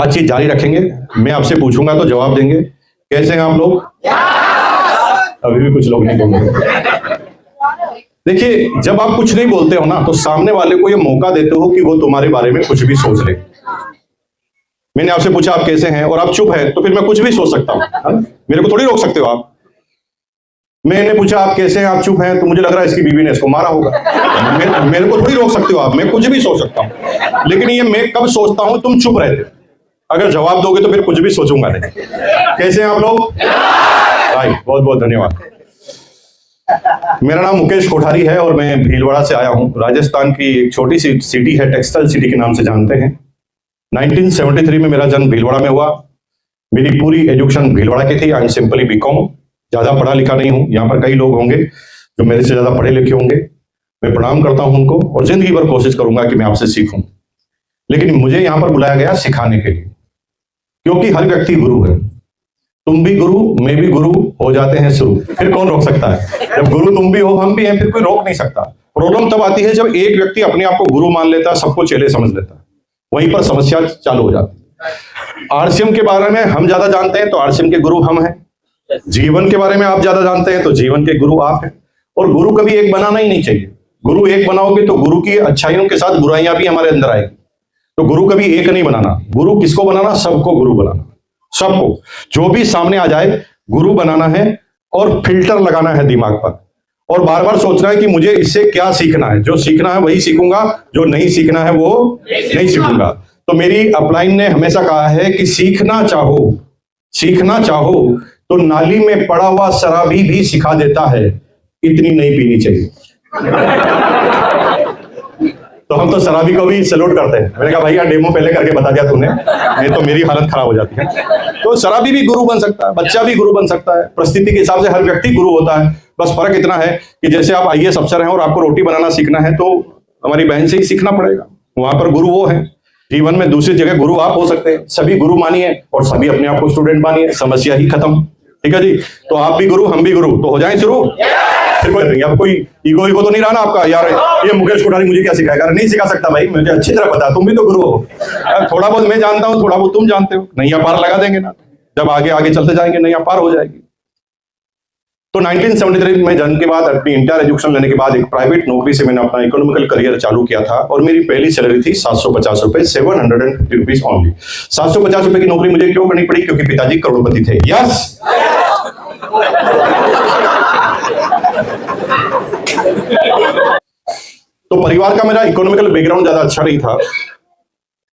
बातचीत जारी रखेंगे। मैं आपसे पूछूंगा तो जवाब देंगे। कैसे हैं आप लोग? अभी भी कुछ लोग नहीं बोल रहे। देखिए, जब आप कुछ नहीं बोलते हो ना, तो सामने वाले को ये मौका देते हो कि वो तुम्हारे बारे में कुछ भी सोच ले। मैंने आपसे पूछा आप कैसे हैं और आप चुप हैं, तो फिर मैं कुछ भी सोच सकता हूं। मेरे को थोड़ी रोक सकते हो आप। मैंने पूछा आप कैसे हैं, आप चुप हैं, तो मुझे लग रहा है इसकी बीवी ने इसको मारा होगा। मेरे को थोड़ी रोक सकते हो आप। मैं कुछ भी सोच सकता हूं, लेकिन ये मैं कब सोचता हूं, तुम चुप रहते हो। अगर जवाब दोगे तो फिर कुछ भी सोचूंगा नहीं। कैसे हैं आप लोग? भाई बहुत बहुत धन्यवाद। मेरा नाम मुकेश कोठारी है और मैं भीलवाड़ा से आया हूं। राजस्थान की एक छोटी सी सिटी है, टेक्सटाइल सिटी के नाम से जानते हैं। 1973 में मेरा जन्म भीलवाड़ा में हुआ। मेरी पूरी एजुकेशन भीलवाड़ा की थी। I am simply BCom. ज्यादा पढ़ा लिखा नहीं हूं। यहाँ पर कई लोग होंगे जो मेरे से ज्यादा पढ़े लिखे होंगे। मैं प्रणाम करता हूं उनको और जिंदगी भर कोशिश करूंगा कि मैं आपसे सीखूं। लेकिन मुझे यहाँ पर बुलाया गया सिखाने के लिए, क्योंकि हर व्यक्ति गुरु है। तुम भी गुरु, मैं भी गुरु, हो जाते हैं शुरू। फिर कौन रोक सकता है? जब गुरु तुम भी हो, हम भी हैं, फिर कोई रोक नहीं सकता। प्रॉब्लम तब आती है जब एक व्यक्ति अपने आप को गुरु मान लेता है, सबको चेले समझ लेता है। वहीं पर समस्या चालू हो जाती है। आरसीएम के बारे में हम ज्यादा जानते हैं तो आरसीएम के गुरु हम हैं। जीवन के बारे में आप ज्यादा जानते हैं तो जीवन के गुरु आप हैं। और गुरु कभी एक बनाना ही नहीं चाहिए। गुरु एक बनाओगे तो गुरु की अच्छाइयों के साथ बुराइयां भी हमारे अंदर आएगी। तो गुरु कभी एक नहीं बनाना। गुरु किसको बनाना? सबको गुरु बनाना। सबको, जो भी सामने आ जाए गुरु बनाना है। और फिल्टर लगाना है दिमाग पर, और बार बार सोचना है कि मुझे इससे क्या सीखना है। जो सीखना है वही सीखूंगा, जो नहीं सीखना है वो नहीं सीखूंगा। तो मेरी अपलाइन ने हमेशा कहा है कि सीखना चाहो तो नाली में पड़ा हुआ शराबी भी सिखा देता है, इतनी नहीं पीनी चाहिए। तो हम तो शराबी को भी सैल्यूट करते हैं। मैंने कहा भैया डेमो पहले करके बता दिया तूने, नहीं तो मेरी हालत खराब हो जाती है। तो शराबी भी गुरु बन सकता है, बच्चा भी गुरु बन सकता है। परिस्थिति के हिसाब से हर व्यक्ति गुरु होता है। बस फर्क इतना है कि जैसे आप आईएएस अफसर हैं और आपको रोटी बनाना सीखना है, तो हमारी बहन से ही सीखना पड़ेगा। वहां पर गुरु वो है। जीवन में दूसरी जगह गुरु आप हो सकते हैं। सभी गुरु मानिए और सभी अपने आप को स्टूडेंट मानिए, समस्या ही खत्म। ठीक है जी। तो आप भी गुरु, हम भी गुरु, तो हो जाए शुरू। अब कोई ईगो तो नहीं रहा ना आपका, यार ये मुकेश कोठारी मुझे क्या सिखाएगा? नहीं सिखा सकता भाई, मुझे अच्छी तरह पता, तुम भी तो गुरु हो। थोड़ा बहुत मैं जानता हूं, थोड़ा बहुत तुम जानते हो। नैया पार लगा देंगे ना, जब आगे आगे चलते जाएंगे नैया पार हो जाएगी। तो 1973 में जन्म के बाद अपनी इंटर एजुकेशन लेने के बाद एक प्राइवेट नौकरी से मैंने अपना इकोनॉमिकल करियर चालू किया था। और मेरी पहली सैलरी थी 750 रुपए, 750 रुपीज ओनली। 750 रुपए की नौकरी मुझे क्यों करनी पड़ी? क्योंकि पिताजी करोड़पति थे। यस। तो परिवार का मेरा इकोनॉमिकल बैकग्राउंड ज्यादा अच्छा नहीं था।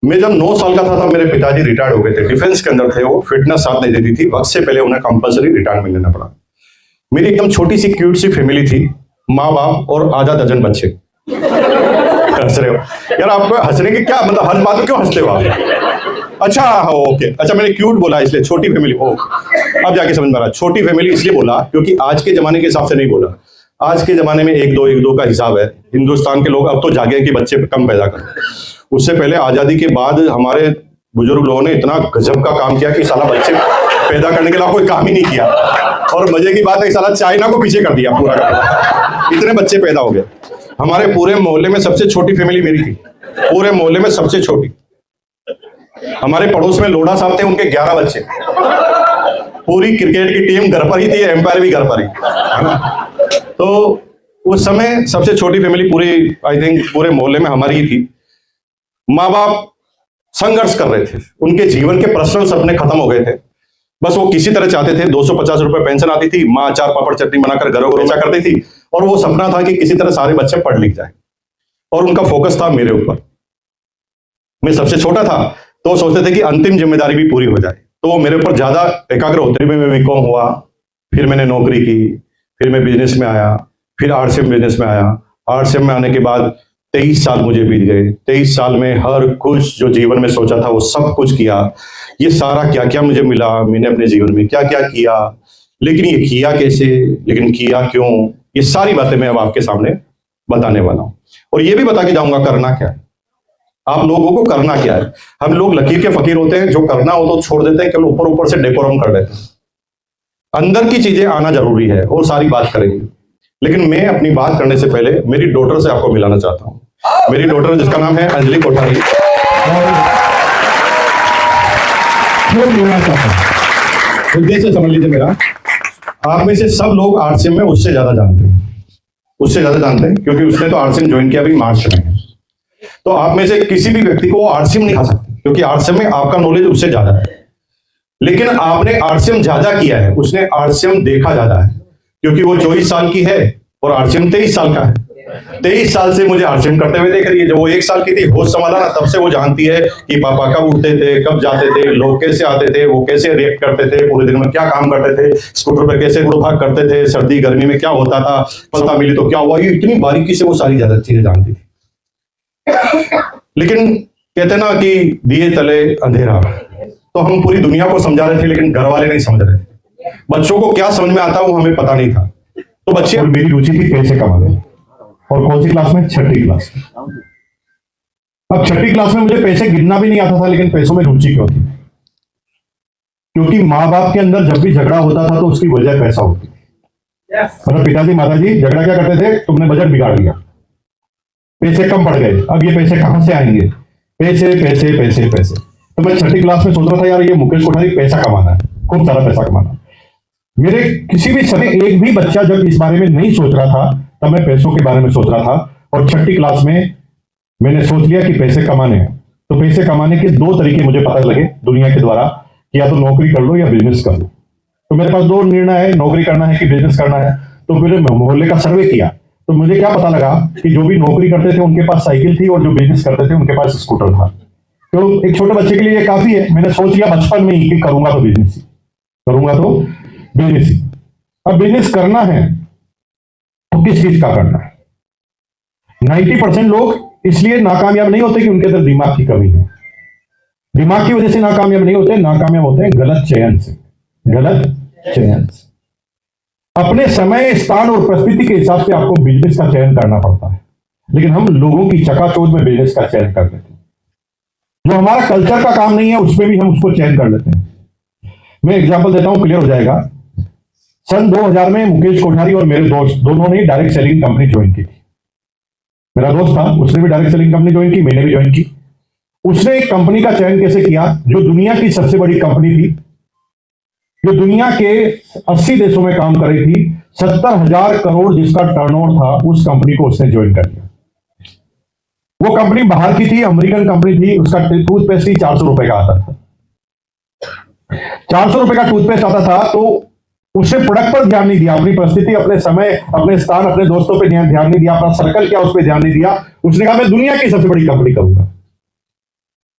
मैं जब 9 साल का था तब मेरे पिताजी रिटायर्ड हो गए थे। डिफेंस के अंदर थे वो। फिटनेस साथ नहीं देती थी, वक्त से पहले उन्हें कंपल्सरी रिटायरमेंट लेना पड़ा। मेरी एकदम छोटी सी क्यूट सी फैमिली थी, माँ बाप और आधा दर्जन बच्चे। हंस रहे हो यार? आपको हंसने की क्या मतलब, हर बात क्यों हंसते हो आप? अच्छा ओके, अच्छा मैंने क्यूट बोला इसलिए छोटी फैमिली। अब जाके समझ में आ रहा। छोटी फैमिली इसलिए बोला क्योंकि आज के जमाने के हिसाब से नहीं बोला। आज के जमाने में एक दो का हिसाब है। हिंदुस्तान के लोग अब तो जागे कि बच्चे कम पैदा करो। उससे पहले आजादी के बाद हमारे बुजुर्ग लोगों ने इतना गजब का काम किया कि साला बच्चे पैदा करने के लिए कोई काम ही नहीं किया। और मजे की बात है, साला चाइना को पीछे कर दिया पूरा का। इतने बच्चे पैदा हो गए। हमारे पूरे मोहल्ले में सबसे छोटी फैमिली मेरी थी। पूरे मोहल्ले में सबसे छोटी। हमारे पड़ोस में लोढ़ा साहब थे, उनके 11 बच्चे। पूरी क्रिकेट की टीम घर पर ही थी, एम्पायर भी घर पर ही, है ना। तो उस समय सबसे छोटी फैमिली पूरी, आई थिंक पूरे मोहल्ले में हमारी ही थी। माँ बाप संघर्ष कर रहे थे। उनके जीवन के पर्सनल सपने खत्म हो गए थे। बस वो किसी तरह चाहते थे, 250 रुपए पेंशन आती थी, माँ अचार पापड़ चटनी बनाकर घरों को बेचा करती थी। और वो सपना था कि किसी तरह सारे बच्चे पढ़ लिख जाए। और उनका फोकस था मेरे ऊपर। मैं सबसे छोटा था तो सोचते थे कि अंतिम जिम्मेदारी भी पूरी हो जाए, तो वो मेरे ऊपर ज्यादा एकाग्र होते हुए मैं बीकॉम हुआ। फिर मैंने नौकरी की, फिर मैं बिजनेस में आया, फिर आरसीएम बिजनेस में आया। आरसीएम में आने के बाद 23 साल मुझे बीत गए। 23 साल में हर कुछ जो जीवन में सोचा था वो सब कुछ किया। ये सारा क्या क्या मुझे मिला, मैंने अपने जीवन में क्या क्या किया, लेकिन ये किया कैसे, लेकिन किया क्यों, ये सारी बातें मैं अब आपके सामने बताने वाला हूं। और ये भी बता के जाऊंगा करना क्या है, आप लोगों को करना क्या है। हम लोग लकीर के फकीर होते हैं, जो करना हो तो छोड़ देते हैं, केवल ऊपर ऊपर से डेकोरम कर देते हैं। अंदर की चीजें आना जरूरी है और सारी बात करेंगे। लेकिन मैं अपनी बात करने से पहले मेरी डॉटर से आपको मिलाना चाहता हूं। मेरी डॉटर जिसका नाम है अंजलि कोठारी। क्यों बोलना चाहता हूं, उद्देश्य समझ लीजिए मेरा। आप में से सब लोग आरसीएम में उससे ज्यादा जानते हैं, क्योंकि उसने तो आरसीएम ज्वाइन किया अभी मार्च में है। तो आप में से किसी भी व्यक्ति को आरसीएम नहीं खा सकते, क्योंकि आरसीएम में आपका नॉलेज उससे ज्यादा है। लेकिन आपने आरसीएम ज्यादा किया है, उसने आरसीएम देखा ज्यादा है, क्योंकि वो 24 साल की है और आरसीएम 23 साल का है। 23 साल से मुझे आरसीएम करते हुए देख रही है। जब वो 1 साल की थी, होश संभाला ना, तब से वो जानती है कि पापा कब उठते थे, कब जाते थे, लोग कैसे आते थे, वो कैसे रिएक्ट करते थे, पूरे दिन में क्या काम करते थे, स्कूटर पर कैसे उड़ भाग करते थे, सर्दी गर्मी में क्या होता था, पता मिली तो क्या हुआ। ये इतनी बारीकी से वो सारी ज्यादा चीजें जानती थी। लेकिन कहते ना कि दिए तले अंधेरा, तो हम पूरी दुनिया को समझा रहे थे, लेकिन घर वाले नहीं समझ रहे थे। बच्चों को क्या समझ में आता वो हमें पता नहीं था। तो बच्चे, मेरी रुचि थी पैसे कमाने, और कौन सी क्लास में? 6ठी क्लास में। अब 6ठी क्लास में मुझे पैसे गिनना भी नहीं आता था, लेकिन पैसों में रुचि क्यों थी? क्योंकि माँ बाप के अंदर जब भी झगड़ा होता था तो उसकी वजह पैसा होती। मतलब पिताजी माताजी झगड़ा क्या करते थे? तुमने बजट बिगाड़ दिया, पैसे कम पड़ गए, अब ये पैसे कहां से आएंगे? पैसे पैसे पैसे पैसे। तो मैं 6ठी क्लास में सोच रहा था, यार ये मुकेश कोठारी पैसा कमाना है, खूब सारा पैसा कमाना। मेरे किसी भी समय एक भी बच्चा जब इस बारे में नहीं सोच रहा था, तब मैं पैसों के बारे में सोच रहा था। और 6ठी क्लास में मैंने सोच लिया कि पैसे कमाने हैं। तो पैसे कमाने के 2 तरीके मुझे पता लगे दुनिया के द्वारा, कि या तो नौकरी कर लो या बिजनेस कर लो। तो मेरे पास 2 निर्णय है, नौकरी करना है कि बिजनेस करना है। तो फिर मोहल्ले का सर्वे किया, तो मुझे क्या पता लगा कि जो भी नौकरी करते थे उनके पास साइकिल थी, और जो बिजनेस करते थे उनके पास स्कूटर था। तो एक छोटे बच्चे के लिए ये काफी है। मैंने सोच लिया बचपन में ही कि करूंगा तो बिजनेस ही, करूंगा तो बिजनेस ही। अब बिजनेस करना है तो किस चीज का करना है? 90% लोग इसलिए नाकामयाब नहीं होते कि उनके अंदर दिमाग की कमी है। दिमाग की वजह से नाकामयाब नहीं होते, नाकामयाब होते हैं गलत चयन से। गलत चयन से अपने समय, स्थान और परिस्थिति के हिसाब से आपको बिजनेस का चयन करना पड़ता है। लेकिन हम लोगों की चकाचौंध में बिजनेस का चयन कर लेते हैं। जो हमारा कल्चर का काम नहीं है उसमें भी हम उसको चयन कर लेते हैं। मैं एग्जांपल देता हूं, क्लियर हो जाएगा। सन 2000 में मुकेश कोठारी और मेरे दोस्त दोनों ने डायरेक्ट सेलिंग कंपनी ज्वाइन की थी। मेरा दोस्त था, उसने भी डायरेक्ट सेलिंग कंपनी ज्वाइन की, मैंने भी ज्वाइन की। उसने एक कंपनी का चयन कैसे किया? जो दुनिया की सबसे बड़ी कंपनी थी, जो दुनिया के 80 देशों में काम कर रही थी, 70,000 करोड़ जिसका टर्नओवर था, उस कंपनी को उसने ज्वाइन कर लिया। वो कंपनी बाहर की थी, अमेरिकन कंपनी थी। उसका टूथपेस्ट ही 400 रुपए का आता था। 400 रुपए का टूथपेस्ट आता था। तो उसने प्रोडक्ट पर ध्यान नहीं दिया, अपनी परिस्थिति, अपने समय, अपने स्थान, अपने दोस्तों पर ध्यान नहीं दिया, अपना सर्कल क्या उस पर ध्यान नहीं दिया। उसने कहा मैं दुनिया की सबसे बड़ी कंपनी करूंगा।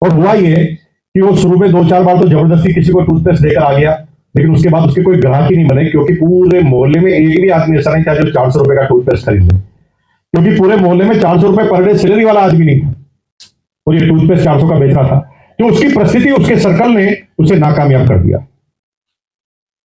और हुआ ये कि वो शुरू में 2-4 बार तो जबरदस्ती किसी को टूथपेस्ट देकर आ गया, लेकिन उसके बाद उसके कोई ग्राहक ही नहीं बने, क्योंकि पूरे मोहल्ले में एक भी आदमी ऐसा नहीं था जो 400 रुपए का टूथपेस्ट खरीद ले। क्योंकि पूरे मोहल्ले में 400 रुपए पर डे सैलरी वाला आदमी नहीं था, और ये टूथपेस्ट 400 का बेच रहा था। तो उसकी परिस्थिति, उसके सर्कल ने उसे नाकामयाब कर दिया।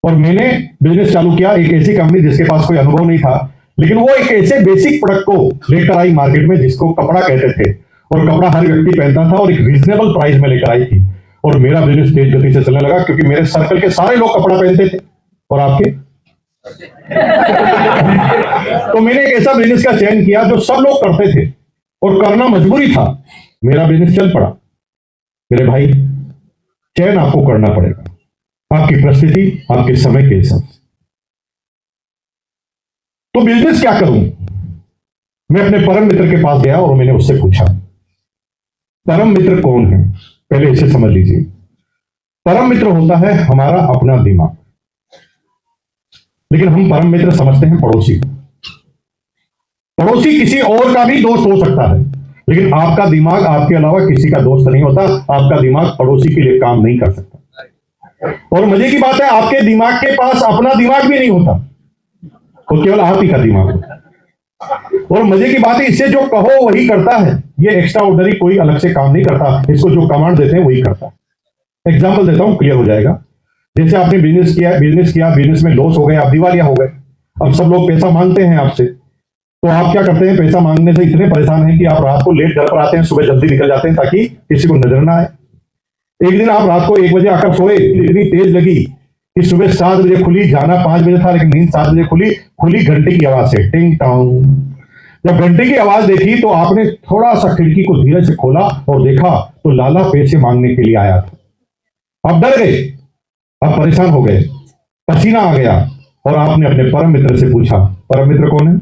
और मैंने बिजनेस चालू किया, एक ऐसी कंपनी जिसके पास कोई अनुभव नहीं था, लेकिन वो एक ऐसे बेसिक प्रोडक्ट को लेकर आई मार्केट में जिसको कपड़ा कहते थे, और कपड़ा हर व्यक्ति पहनता था, और एक रीजनेबल प्राइस में लेकर आई थी। और मेरा बिजनेस तेज गति से चलने लगा, क्योंकि मेरे सर्कल के सारे लोग कपड़ा पहनते थे। और आपके तो मैंने एक ऐसा बिजनेस का चयन किया जो सब लोग करते थे, और करना मजबूरी था। मेरा बिजनेस चल पड़ा। मेरे भाई, चयन आपको करना पड़ेगा, आपकी परिस्थिति, आपके समय के हिसाब से। तो बिजनेस क्या करूं? मैं अपने परम मित्र के पास गया और मैंने उससे पूछा, परम मित्र कौन है? पहले इसे समझ लीजिए। परम मित्र होता है हमारा अपना दिमाग, लेकिन हम परम मित्र समझते हैं पड़ोसी। पड़ोसी किसी और का भी दोस्त हो सकता है, लेकिन आपका दिमाग आपके अलावा किसी का दोस्त नहीं होता। आपका दिमाग पड़ोसी के लिए काम नहीं कर सकता। और मजे की बात है, आपके दिमाग के पास अपना दिमाग भी नहीं होता, वो केवल आप ही का दिमाग होता है। और मजे की बात है, इससे जो कहो वही करता है। ये एक्स्ट्रा ऑर्डिनरी कोई अलग से काम नहीं करता, इसको जो कमांड देते हैं वही करता है। एग्जाम्पल देता हूं, क्लियर हो जाएगा। जैसे आपने बिजनेस किया, बिजनेस में लॉस हो गए, आप दिवालिया हो गए। अब सब लोग पैसा मांगते हैं आपसे, तो आप क्या करते हैं? पैसा मांगने से इतने परेशान हैं कि आप रात को लेट घर पर आते हैं, सुबह जल्दी निकल जाते हैं ताकि किसी को नजर ना आए। एक दिन आप रात को 1 बजे आकर सोए, इतनी तेज लगी कि सुबह 7 बजे खुली, जाना 5 बजे था, लेकिन नींद 7 बजे खुली घंटे की आवाज से, टिंग टांग। जब घंटे की आवाज देखी तो आपने थोड़ा सा खिड़की को धीरे से खोला और देखा तो लाला पैसे मांगने के लिए आया था। आप डर गए, आप परेशान हो गए, पसीना आ गया और आपने अपने परम मित्र से पूछा। परम मित्र कौन है?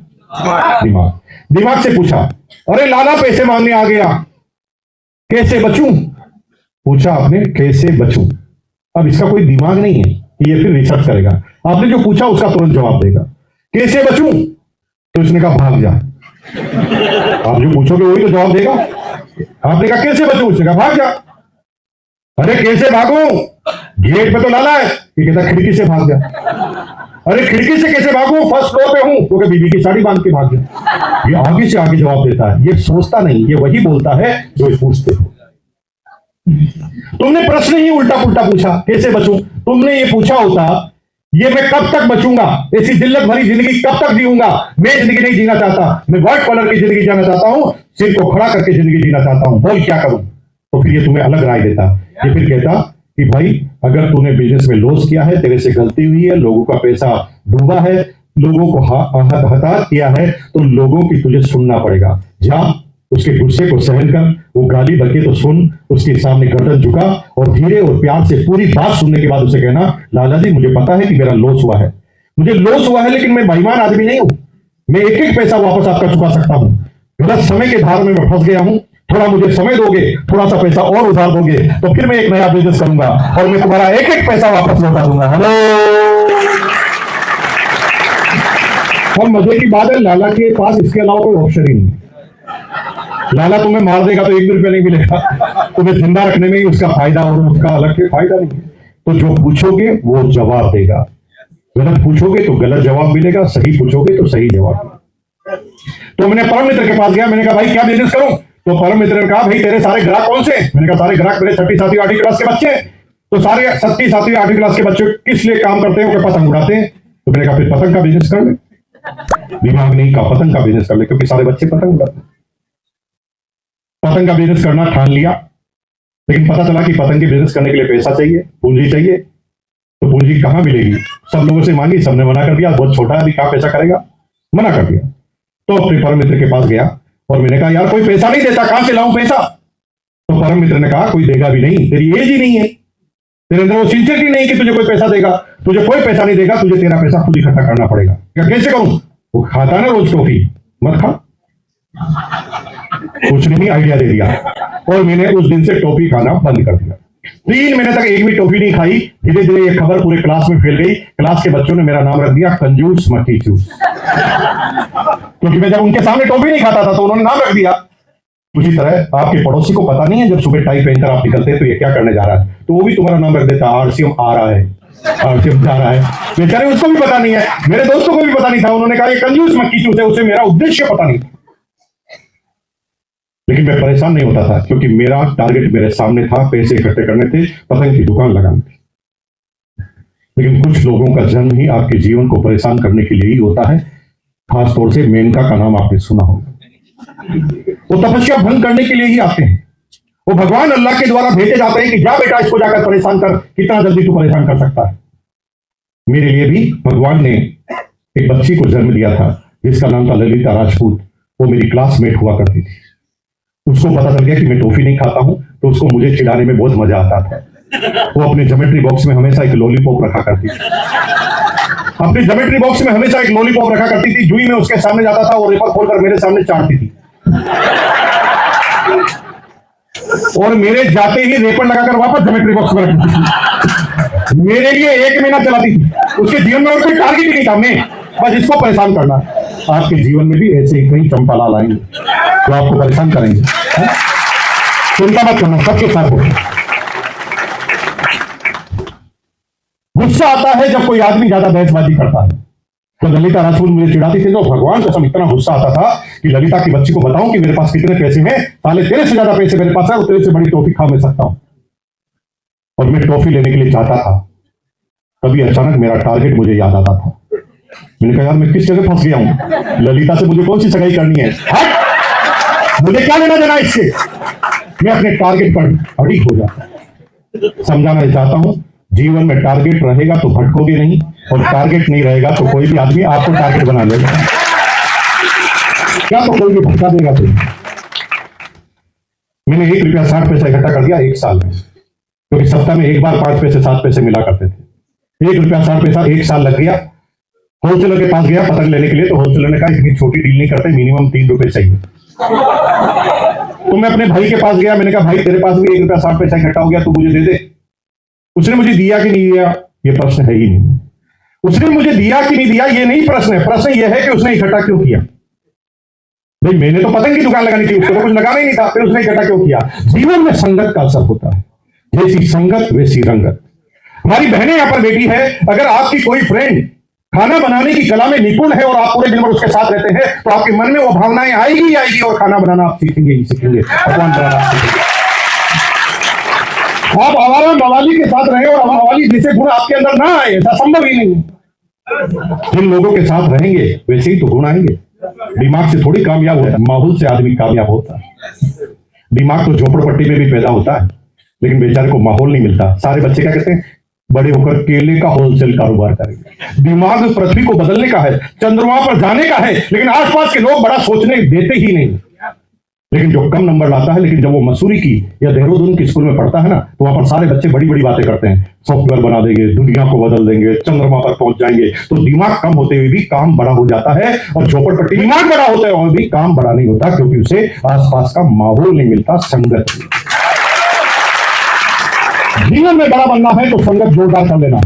दिमाग। दिमाग से पूछा, अरे लाला पैसे मांगने आ गया, कैसे बचूं? पूछा आपने, कैसे बचूं? अब इसका कोई दिमाग नहीं है, ये फिर रिसर्च करेगा। आपने जो पूछा उसका तुरंत जवाब देगा। कैसे बचूं? तो इसने कहा भाग जा। आप जो पूछोगे वही तो जवाब देगा। आपने कहा कैसे बचूं? उसने कहा भाग जा। अरे कैसे भागूं? गेट पे तो लाला है। ये कहता खिड़की से भाग जा। अरे खिड़की से कैसे भागूं? फर्स्ट फ्लोर पे हूं। तो बीबी की साड़ी बांध के भाग जा। ये आगे से आगे जवाब देता है। ये सोचता नहीं, ये वही बोलता है जो पूछते हो। तुमने प्रश्न ही उल्टा पुल्टा पूछा, कैसे बचूं? तुमने ये पूछा होता, ये मैं कब तक बचूंगा, ऐसी जिल्लत भरी जिंदगी कब तक जीऊंगा? मैं जिंदगी नहीं जीना चाहता, मैं व्हाइट कॉलर की जिंदगी जीना चाहता हूं, सिर को खड़ा करके जिंदगी जीना चाहता हूं, बोल क्या करूं? तो फिर ये तुम्हें अलग राय देता। ये फिर कहता कि भाई अगर तूने बिजनेस में लॉस किया है, तेरे से गलती हुई है, लोगों का पैसा डूबा है, लोगों को हताहत किया है, तो लोगों की तुझे सुनना पड़ेगा। जा उसके गुस्से को सहन कर, वो गाली बके तो सुन, उसके सामने गर्दन झुका और धीरे और प्यार से पूरी बात सुनने के बाद उसे कहना, लाला जी मुझे पता है कि मेरा लॉस हुआ है, मुझे लॉस हुआ है, लेकिन मैं बेईमान आदमी नहीं हूं, मैं एक एक पैसा वापस आपका चुका सकता हूं। गलत समय के धार में मैं फंस गया हूं, थोड़ा मुझे समय दोगे, थोड़ा सा पैसा और उधार दोगे, तो फिर मैं एक नया बिजनेस करूंगा और मैं तुम्हारा एक एक पैसा वापस लौटा दूंगा। हेलो। और मजे की बात है, लाला के पास इसके अलावा कोई ऑप्शन ही नहीं। लाला तुम्हें मार देगा तो 1 भी रुपया नहीं मिलेगा, तुम्हें जिंदा रखने में ही उसका फायदा और उसका अलग से फायदा नहीं है। तो जो पूछोगे वो जवाब देगा, गलत पूछोगे तो गलत जवाब मिलेगा, सही पूछोगे तो सही जवाब। तो मैंने परम मित्र के पास गया, मैंने कहा भाई क्या बिजनेस करूं? तो परम मित्र ने कहा भाई तेरे सारे ग्राहक कौन से? मैंने कहा सारे ग्राहक मेरे 6वीं 7वीं 8वीं क्लास के बच्चे। तो सारे 7वीं 7वीं 8वीं क्लास के बच्चे किस लिए काम करते हैं? पतंग उड़ाते हैं। तो मैंने कहा फिर पतंग का बिजनेस कर ले। दिमाग नहीं कहा पतंग का बिजनेस कर ले, क्योंकि सारे बच्चे पतंग उड़ाते हैं। पतंग का बिजनेस करना ठान लिया, लेकिन पता चला कि पतंग के बिजनेस करने के लिए पैसा चाहिए, पूंजी चाहिए। तो पूंजी कहां मिलेगी? सब लोगों से मांगी, सबने मना कर दिया, बहुत छोटा है, कहां पैसा करेगा, मना कर दिया। तो अपने परम मित्र के पास गया और मैंने कहा यार कोई पैसा नहीं देता, कहां से लाऊं पैसा? तो परम मित्र ने कहा कोई देगा भी नहीं, तेरी एज ही नहीं है, तेरे अंदर वो सिंसियरिटी नहीं कि तुझे कोई पैसा देगा, तुझे कोई पैसा नहीं देगा, तुझे तेरा पैसा खुद इकट्ठा करना पड़ेगा। क्या कैसे करूं? वो खाता ना रोज टॉफी, मत खा। कुछ नहीं, आइडिया दे दिया और मैंने उस दिन से टॉफी खाना बंद कर दिया। 3 महीने तक एक भी टॉफी नहीं खाई। धीरे धीरे ये खबर पूरे क्लास में फैल गई। क्लास के बच्चों ने मेरा नाम रख दिया कंजूस मक्खी चूस, क्योंकि मैं जब उनके सामने टॉफी नहीं खाता था तो उन्होंने नाम रख दिया। उसी तरह आपके पड़ोसी को पता नहीं है जब सुबह टाई पहनकर आप निकलते हैं तो ये क्या करने जा रहा है, तो वो भी तुम्हारा नाम रख देता, आरसीएम आ रहा है, आरसीएम जा रहा है। बेचारे उसको भी पता नहीं है, मेरे दोस्तों को भी पता नहीं था, उन्होंने कहा ये कंजूस मक्खी चूस है, उसे मेरा उद्देश्य पता नहीं था। लेकिन मैं परेशान नहीं होता था, क्योंकि मेरा टारगेट मेरे सामने था, पैसे इकट्ठे करने थे, पतंग की दुकान लगानी थी। लेकिन कुछ लोगों का जन्म ही आपके जीवन को परेशान करने के लिए ही होता है। खासतौर से मेनका का नाम आपने सुना होगा। वो तपस्या भंग करने के लिए ही आते हैं, वो भगवान अल्लाह के द्वारा भेजे जाते हैं कि जा बेटा इसको जाकर परेशान कर, कितना जल्दी तू परेशान कर सकता है। मेरे लिए भी भगवान ने एक बच्ची को जन्म दिया था जिसका नाम था ललिता राजपूत। वो मेरी क्लासमेट हुआ करती थी। उसको पता चल गया कि मैं टॉफी नहीं खाता हूं, तो उसको मुझे चिढ़ाने में बहुत मजा आता था। वो अपने ज्योमेट्री बॉक्स में हमेशा एक लॉलीपॉप रखा करती थी, अपने ज्योमेट्री बॉक्स में हमेशा एक लॉलीपॉप रखा करती थी। जूही में उसके सामने जाता था और रेपर खोलकर मेरे सामने चाटती थी, और मेरे जाते ही रेपर लगाकर वापस ज्योमेट्री बॉक्स में रखती थी। मेरे लिए 1 महीना चलाती थी। उसके जीवन में और कोई टारगेट ही नहीं था, मैं बस इसको परेशान करना। आपके जीवन में भी ऐसे ही कई चंपालाल आएंगे तो आपको परेशान करेंगे, चिंता मत करना, सबके साथ हो। गुस्सा आता है जब कोई आदमी ज्यादा बहसबाजी करता है। तो ललिता राजपूत मुझे चिढ़ाती थी, तो भगवान कसम इतना गुस्सा आता था कि ललिता की बच्ची को बताऊं कि मेरे पास कितने पैसे हैं, साले तेरे से ज्यादा पैसे मेरे पास है और तेरे से बड़ी टॉफी खा मैं सकता हूं। और मैं टॉफी लेने के लिए जाता था, तभी अचानक मेरा टारगेट मुझे याद आता था। मैंने कहा यार मैं किस जगह फंस गया हूं, ललिता से मुझे कौन सी सगाई करनी है, मुझे क्या लेना देना इससे। मैं अपने टारगेट पर अडिग हो जाता। समझाना चाहता हूं, जीवन में टारगेट रहेगा तो भटकोगे नहीं, और टारगेट नहीं रहेगा तो कोई भी आदमी आपको टारगेट बना लेगा, क्या तो कोई भी भटका देगा। तो मैंने 1 रुपया 60 पैसा इकट्ठा कर दिया 1 साल में। क्योंकि सप्ताह में एक बार 5 पैसे 7 पैसे मिला करते थे। 1 रुपया 7 पैसा 1 साल लग गया। होलसेलर के पास गया पतंग लेने के लिए, तो होलसेलर ने कहा इतनी छोटी डील नहीं करते, मिनिमम 3 रुपए चाहिए। तो मैं अपने भाई के पास गया, मैंने कहा भाई तेरे पास भी 1 रुपया 60 पैसा इकट्ठा हो गया, तू मुझे दे दे। उसने मुझे दिया कि नहीं दिया ये प्रश्न है ही नहीं। उसने मुझे दिया कि नहीं दिया ये नहीं प्रश्न है, प्रश्न यह है कि उसने इकट्ठा क्यों किया। भाई मैंने तो पतंग की दुकान लगानी थी, उसको तो कुछ लगाना ही नहीं था, फिर उसने इकट्ठा क्यों किया। जीवन में संगत का असर होता है, जैसी संगत वैसी रंगत। हमारी बहनें यहां पर बैठी है, अगर आपकी कोई फ्रेंड खाना बनाने की कला में निपुण है और आप पूरे दिन भर उसके साथ रहते हैं, तो आपके मन में वो भावनाएं आएगी आएगी और खाना बनाना आप सीखेंगे ही सीखेंगे, पकवान बनाना सीखेंगे। आप आवारा मवाली के साथ रहे और मवाली जैसे गुण आपके अंदर ना आए, ऐसा संभव ही नहीं। जिन लोगों के साथ रहेंगे वैसे ही तो गुण आएंगे। दिमाग से थोड़ी कामयाब होता है, माहौल से आदमी कामयाब होता है। दिमाग तो झोपड़पट्टी में भी पैदा होता है, लेकिन बेचारे को माहौल नहीं मिलता। सारे बच्चे क्या कहते हैं, बड़े होकर केले का होलसेल कारोबार करेंगे। दिमाग पृथ्वी को बदलने का है, चंद्रमा पर जाने का है, लेकिन आसपास के लोग बड़ा सोचने देते ही नहीं। लेकिन जो कम नंबर लाता है, लेकिन जब वो मसूरी की या देहरादून की स्कूल में पढ़ता है ना, तो वहां पर सारे बच्चे बड़ी बड़ी बातें करते हैं, सॉफ्टवेयर बना देंगे, दुनिया को बदल देंगे, चंद्रमा पर पहुंच जाएंगे। तो दिमाग कम होते हुए भी काम बड़ा हो जाता है, और झोपड़पट्टी दिमाग बड़ा होता है और भी काम बड़ा नहीं होता, क्योंकि उसे आसपास का माहौल नहीं मिलता, संगत। जीवन में बड़ा बनना है तो संगत जोरदार कर लेना।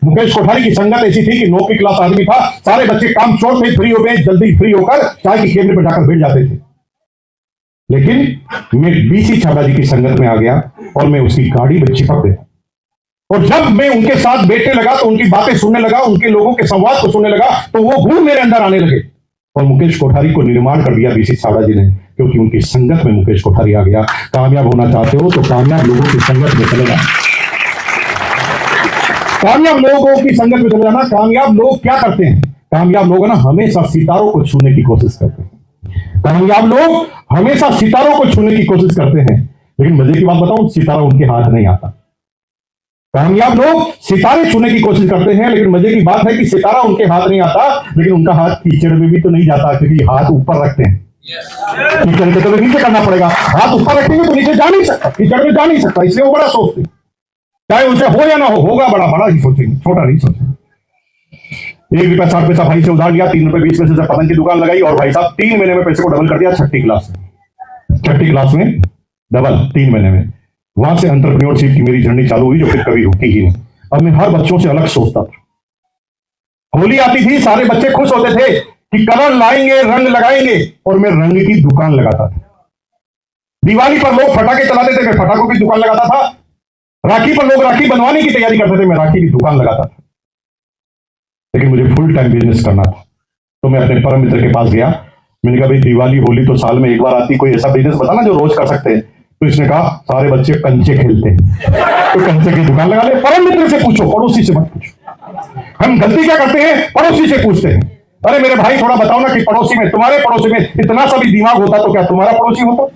मुकेश कोठारी की संगत ऐसी थी कि 9वीं क्लास आदमी था, सारे बच्चे काम छोड़ के फ्री हो गए, जल्दी फ्री होकर चाय की केबिन पर जाकर बैठ जाते थे। लेकिन मैं बीसी छाबड़ा जी की संगत में आ गया और मैं उसकी गाड़ी में चिपक गया, और जब मैं उनके साथ बैठने लगा तो उनकी बातें सुनने लगा, उनके लोगों के संवाद को सुनने लगा, तो वो गुण मेरे अंदर आने लगे। और मुकेश कोठारी को निर्माण कर दिया बीसी छाबड़ा जी ने, क्योंकि उनकी संगत में मुकेश कोठारी आ गया। कामयाब होना चाहते हो तो कामयाब लोगों की संगत में चले जाना। कामयाब लोगों की संगत में चले जाना। कामयाब लोग क्या करते हैं, कामयाब लोग ना हमेशा सितारों को छूने की कोशिश करते हैं। कामयाब लोग हमेशा सितारों को छूने की कोशिश करते हैं, लेकिन मजे की बात बताऊं, सितारा उनके हाथ नहीं आता। कामयाब लोग सितारे छूने की कोशिश करते हैं, लेकिन मजे की बात है कि सितारा उनके हाथ नहीं आता, लेकिन उनका हाथ कीचड़ में भी तो नहीं जाता, क्योंकि हाथ ऊपर रखते हैं। कीचड़ के तो नीचे करना पड़ेगा, हाथ ऊपर रखेंगे तो नीचे जा नहीं सकता, कीचड़ में जा नहीं सकता, इसलिए वो बड़ा सोचते, चाहे उनसे हो या ना हो, होगा बड़ा, बड़ा ही सोचेंगे, छोटा नहीं सोचेंगे। 1 रुपया 60 पैसा भाई से उधार लिया, 3 रुपए 20 पैसे से पतंग की दुकान लगाई, और भाई साहब 3 महीने में पैसे को डबल कर दिया। छठी क्लास में डबल 3 महीने में। वहां से एंटरप्रेन्योरशिप की मेरी जर्नी चालू हुई, जो फिर कभी रुकी ही नहीं। अब मैं हर बच्चों से अलग सोचता था। होली आती थी, सारे बच्चे खुश होते थे कि कलर लाएंगे, रंग लगाएंगे, और मैं रंग की दुकान लगाता था। दिवाली पर लोग पटाखे चलाते थे, मैं पटाखों की दुकान लगाता था। राखी पर लोग राखी बनवाने की तैयारी करते थे, मैं राखी की दुकान लगाता था। लेकिन मुझे फुल टाइम बिजनेस करना था, तो मैं अपने परम मित्र के पास गया। मैंने कहा भाई दिवाली होली तो साल में एक बार आती, कोई ऐसा बिजनेस बताना जो रोज कर सकते हैं। तो इसने कहा सारे बच्चे कंचे खेलते हैं, तो कंचे की दुकान लगा ले। परम मित्र से पूछो, पड़ोसी से मत पूछो। हम गलती क्या करते हैं, पड़ोसी से पूछते हैं। अरे मेरे भाई थोड़ा बताओ ना कि पड़ोसी में, तुम्हारे पड़ोसी में इतना सा भी दिमाग होता तो क्या तुम्हारा पड़ोसी होता?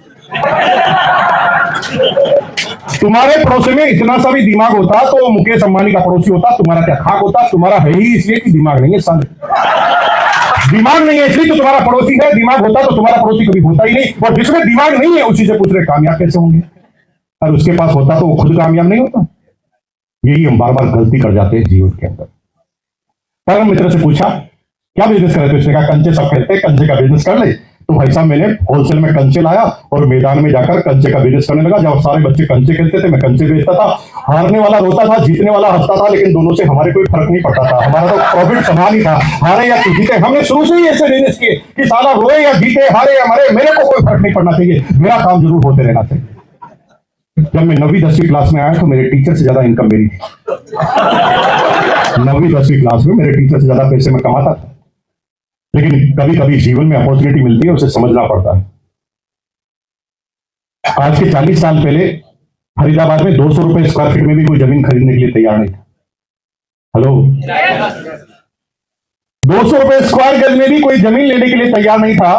तुम्हारे पड़ोसी में इतना सा भी दिमाग होता तो मुकेश अंबानी का पड़ोसी होता। तुम्हारा क्या खाक होता? तुम्हारा है ही इसलिए कि दिमाग नहीं है। दिमाग नहीं है इसलिए तो तुम्हारा पड़ोसी है, दिमाग होता तो तुम्हारा पड़ोसी कभी होता ही नहीं। और जिसमें दिमाग नहीं है उसी से पूछ रहे कामयाब कैसे होंगे, और उसके पास होता तो वो खुद कामयाब नहीं होता। यही हम बार बार गलती कर जाते हैं जीवन के अंदर। परम मित्र से पूछा क्या बिजनेस करे, तो इसने कहा कंचे सब कहते हैं, कंचे का बिजनेस कर ले। तो भाई साहब मैंने होलसेल में कंचे लाया और मैदान में जाकर कंचे का बिजनेस करने लगा। जब सारे बच्चे कंचे खेलते थे, मैं कंचे बेचता था। हारने वाला रोता था, जीतने वाला हंसता था, लेकिन दोनों से हमारे कोई फर्क नहीं पड़ता था। हमारा तो प्रॉफिट समान ही था, हारे या जीते। हमने शुरू से ही ऐसे बिजनेस किए कि साला रोए या जीते, हारे या मरे, मेरे को कोई फर्क नहीं पड़ना चाहिए, मेरा काम जरूर होते रहना चाहिए। जब मैं 9वीं 10वीं क्लास में आया तो मेरे टीचर से ज्यादा इनकम मेरी थी। 9वीं 10वीं क्लास में मेरे टीचर से ज्यादा पैसे में कमाता था। लेकिन कभी कभी जीवन में अपॉर्चुनिटी मिलती है, उसे समझना पड़ता है। आज के 40 साल पहले फरीदाबाद में 200 रुपए स्क्वायर फीट में भी कोई जमीन खरीदने के लिए तैयार नहीं था। हेलो, 200 रुपए स्क्वायर गज में भी कोई जमीन लेने के लिए तैयार नहीं था।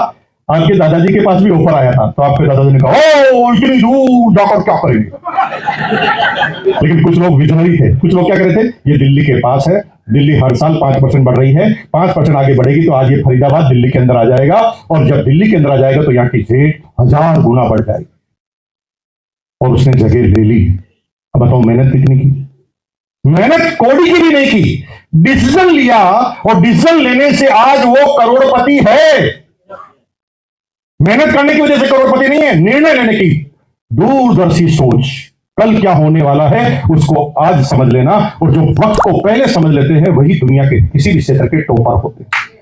आपके दादाजी के पास भी ऑफर आया था, तो आपके दादाजी ने कहा ओ इतनी दूर जाकर क्या करेंगे। लेकिन कुछ लोग विजनरी थे, कुछ लोग क्या करे थे, ये दिल्ली के पास है, दिल्ली हर साल 5% बढ़ रही है, 5% आगे बढ़ेगी तो आज ये फरीदाबाद दिल्ली के अंदर आ जाएगा, और जब दिल्ली के अंदर आ जाएगा तो यहाँ की रेट 1000 गुना बढ़ जाएगी। और उसने जगह ले ली। अब बताओ मेहनत कितनी की? मेहनत कौड़ी की भी नहीं की, डिसीजन लिया और डिसीजन लेने से आज वो करोड़पति है। मेहनत करने की वजह से करोड़पति नहीं है, निर्णय लेने की दूरदर्शी सोच, कल क्या होने वाला है उसको आज समझ लेना, और जो वक्त को पहले समझ लेते हैं वही दुनिया के किसी भी क्षेत्र के टॉपर होते हैं।